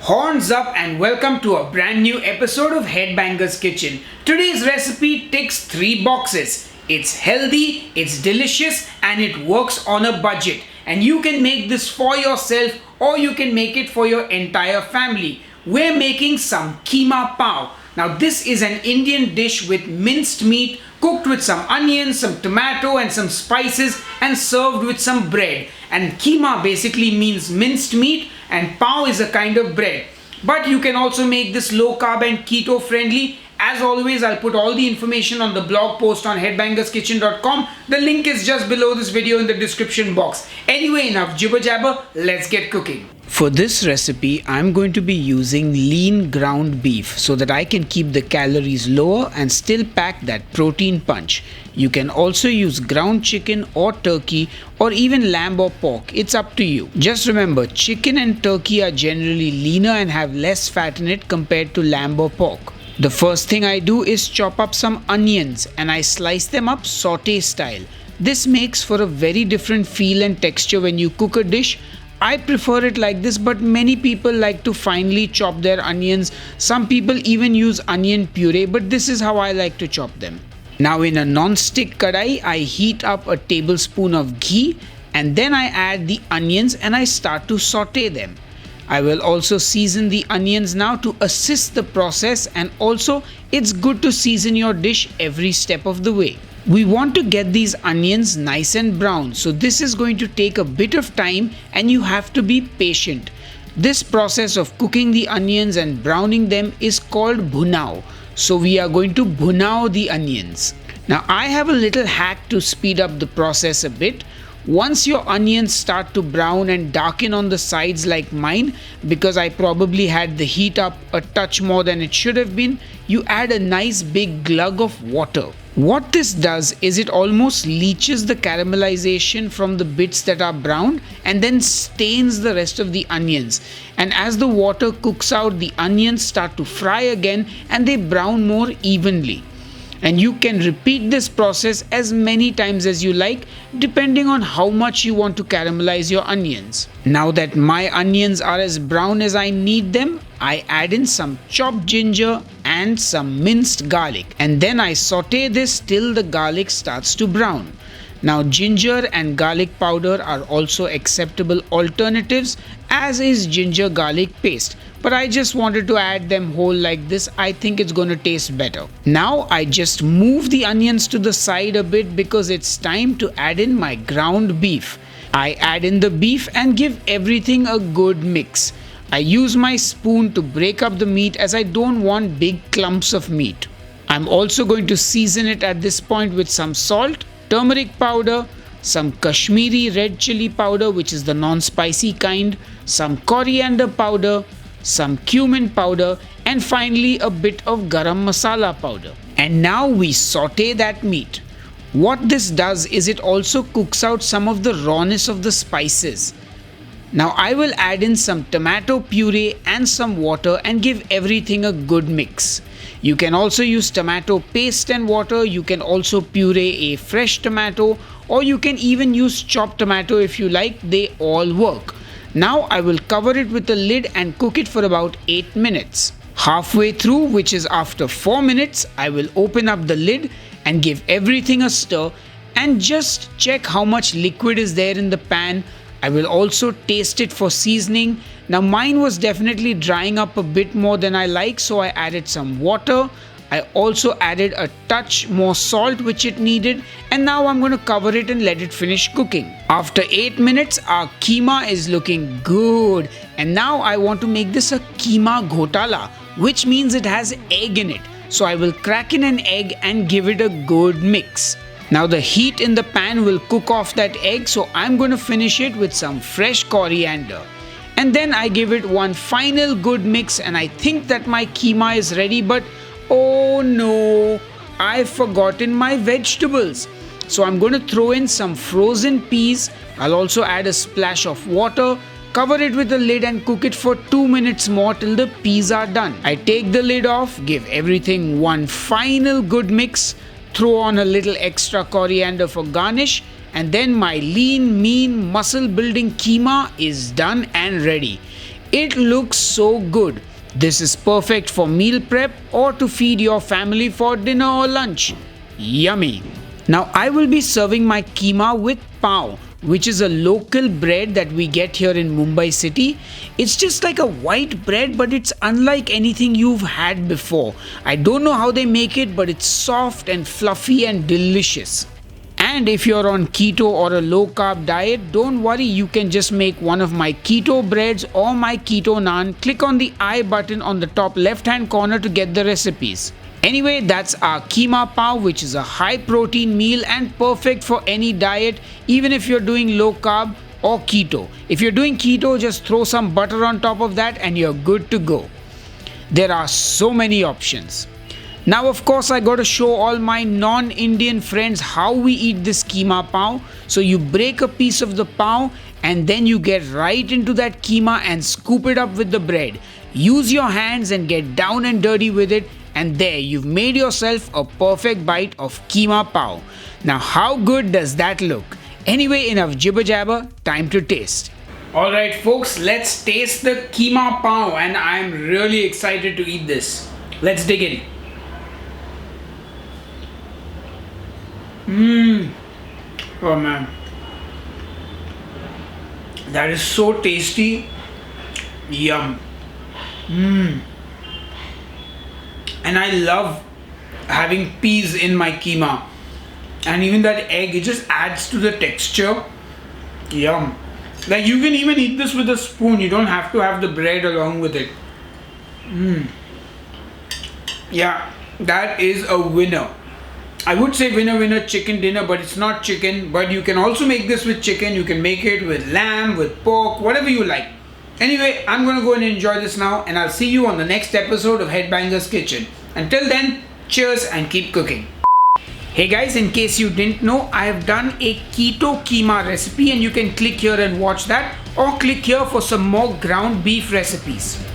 Horns up and welcome to a brand new episode of Headbanger's Kitchen. Today's recipe ticks 3 boxes. It's healthy, it's delicious, and it works on a budget. And you can make this for yourself or you can make it for your entire family. We're making some Keema Pav. Now this is an Indian dish with minced meat cooked with some onions, some tomato and some spices and served with some bread. And keema basically means minced meat and pav is a kind of bread. But you can also make this low carb and keto friendly. As always, I'll put all the information on the blog post on headbangerskitchen.com. The link is just below this video in the description box. Anyway, enough jibber jabber, let's get cooking. For this recipe, I'm going to be using lean ground beef so that I can keep the calories lower and still pack that protein punch. You can also use ground chicken or turkey or even lamb or pork. It's up to you. Just remember, chicken and turkey are generally leaner and have less fat in it compared to lamb or pork. The first thing I do is chop up some onions and I slice them up saute style. This makes for a very different feel and texture when you cook a dish. I prefer it like this, but many people like to finely chop their onions. Some people even use onion puree, but this is how I like to chop them. Now in a non-stick kadai, I heat up a tablespoon of ghee and then I add the onions and I start to saute them. I will also season the onions now to assist the process, and also it's good to season your dish every step of the way. We want to get these onions nice and brown, so this is going to take a bit of time and you have to be patient. This process of cooking the onions and browning them is called bhunao. So we are going to bhunao the onions. Now I have a little hack to speed up the process a bit. Once your onions start to brown and darken on the sides like mine, because I probably had the heat up a touch more than it should have been, you add a nice big glug of water. What this does is it almost leaches the caramelization from the bits that are browned and then stains the rest of the onions. And as the water cooks out, the onions start to fry again and they brown more evenly. And you can repeat this process as many times as you like, depending on how much you want to caramelize your onions. Now that my onions are as brown as I need them, I add in some chopped ginger and some minced garlic. And then I saute this till the garlic starts to brown. Now ginger and garlic powder are also acceptable alternatives, as is ginger garlic paste. But I just wanted to add them whole like this. I think it's going to taste better. Now I just move the onions to the side a bit because it's time to add in my ground beef. I add in the beef and give everything a good mix. I use my spoon to break up the meat as I don't want big clumps of meat. I'm also going to season it at this point with some salt, turmeric powder, some Kashmiri red chili powder, which is the non-spicy kind, some coriander powder, some cumin powder, and finally a bit of garam masala powder. And now we saute that meat. What this does is it also cooks out some of the rawness of the spices. Now I will add in some tomato puree and some water and give everything a good mix. You can also use tomato paste and water. You can also puree a fresh tomato, or you can even use chopped tomato if you like. They all work. Now I will cover it with a lid and cook it for about 8 minutes. Halfway through, which is after 4 minutes, I will open up the lid and give everything a stir and just check how much liquid is there in the pan. I will also taste it for seasoning. Now mine was definitely drying up a bit more than I like, so I added some water. I also added a touch more salt which it needed, and now I'm going to cover it and let it finish cooking. After 8 minutes, our keema is looking good, and now I want to make this a keema ghotala, which means it has egg in it. So I will crack in an egg and give it a good mix. Now the heat in the pan will cook off that egg, so I'm going to finish it with some fresh coriander. And then I give it one final good mix, and I think that my keema is ready, but oh no, I've forgotten my vegetables. So I'm going to throw in some frozen peas. I'll also add a splash of water, cover it with a lid and cook it for 2 minutes more till the peas are done. I take the lid off, give everything one final good mix, throw on a little extra coriander for garnish, and then my lean, mean, muscle building keema is done and ready. It looks so good. This is perfect for meal prep or to feed your family for dinner or lunch. Yummy! Now I will be serving my keema with pav, which is a local bread that we get here in Mumbai city. It's just like a white bread, but it's unlike anything you've had before. I don't know how they make it, but it's soft and fluffy and delicious. And if you're on keto or a low carb diet, don't worry, you can just make one of my keto breads or my keto naan. Click on the I button on the top left hand corner to get the recipes. Anyway, that's our Keema Pav, which is a high protein meal and perfect for any diet, even if you're doing low carb or keto. If you're doing keto, just throw some butter on top of that and you're good to go. There are so many options. Now, of course, I got to show all my non-Indian friends how we eat this Keema Pav. So you break a piece of the pav and then you get right into that keema and scoop it up with the bread. Use your hands and get down and dirty with it. And there, you've made yourself a perfect bite of Keema Pav. Now, how good does that look? Anyway, enough jibber jabber, time to taste. Alright folks, let's taste the Keema Pav and I'm really excited to eat this. Let's dig in. Oh man, that is so tasty. Yum. And I love having peas in my keema, and even that egg, it just adds to the texture. Yum. Like you can even eat this with a spoon, you don't have to have the bread along with it. Yeah, that is a winner. I would say winner winner chicken dinner, but it's not chicken. But you can also make this with chicken. You can make it with lamb, with pork, whatever you like. Anyway, I'm going to go and enjoy this now, and I'll see you on the next episode of Headbangers Kitchen. Until then, cheers and keep cooking. Hey guys, in case you didn't know, I have done a keto keema recipe and you can click here and watch that, or click here for some more ground beef recipes.